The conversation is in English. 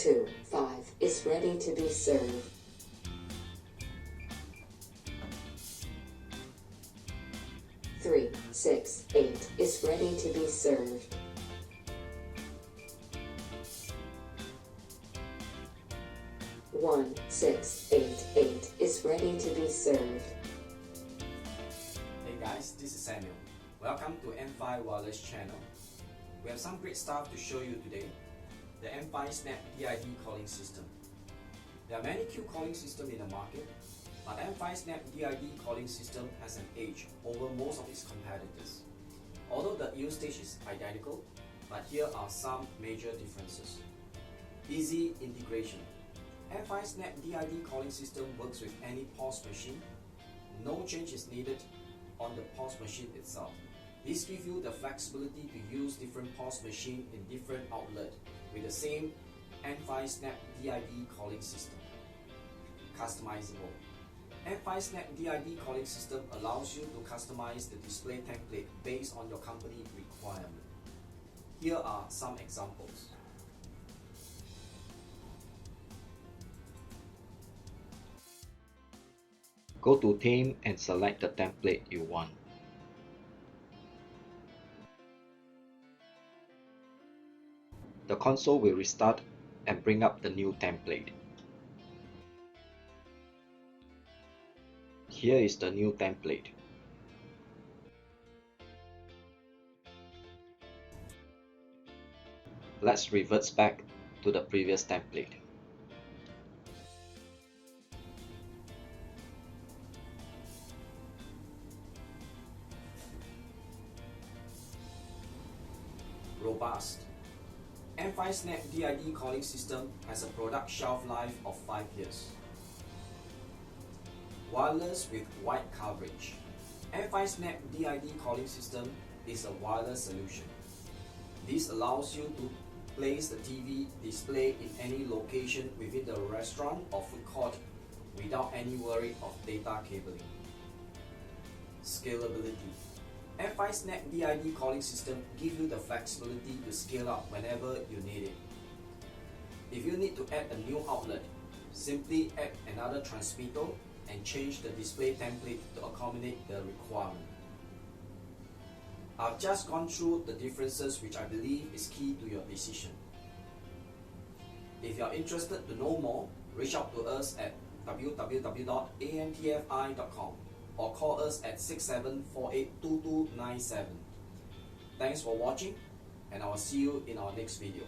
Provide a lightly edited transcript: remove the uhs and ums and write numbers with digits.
5 is ready to be served. 8 is ready to be served. 8 is ready to be served. Hey guys, this is Samuel. Welcome to ANTFI Wireless channel. We have some great stuff to show you today. The ANTFI Snap DID calling system. There are many queue calling systems in the market, but ANTFI Snap DID calling system has an edge over most of its competitors. Although the usage is identical, but here are some major differences. Easy integration. ANTFI Snap DID calling system works with any POS machine. No change is needed on the POS machine itself. This gives you the flexibility to use different POS machines in different outlets with the same ANTFI Snap DID calling system. Customizable. ANTFI Snap DID calling system allows you to customize the display template based on your company requirement. Here are some examples. Go to Theme and select the template you want. The console will restart and bring up the new template. Here is the new template. Let's revert back to the previous template. Robust. ANTFI Snap DID calling system has a product shelf life of 5 years. Wireless with wide coverage. ANTFI Snap DID calling system is a wireless solution. This allows you to place the TV display in any location within the restaurant or food court without any worry of data cabling. Scalability. ANTFI Snap DID calling system gives you the flexibility to scale up whenever you need it. If you need to add a new outlet, simply add another transmitter and change the display template to accommodate the requirement. I've just gone through the differences which I believe is key to your decision. If you are interested to know more, reach out to us at www.antfi.com or call us at 67482297. Thanks for watching, and I will see you in our next video.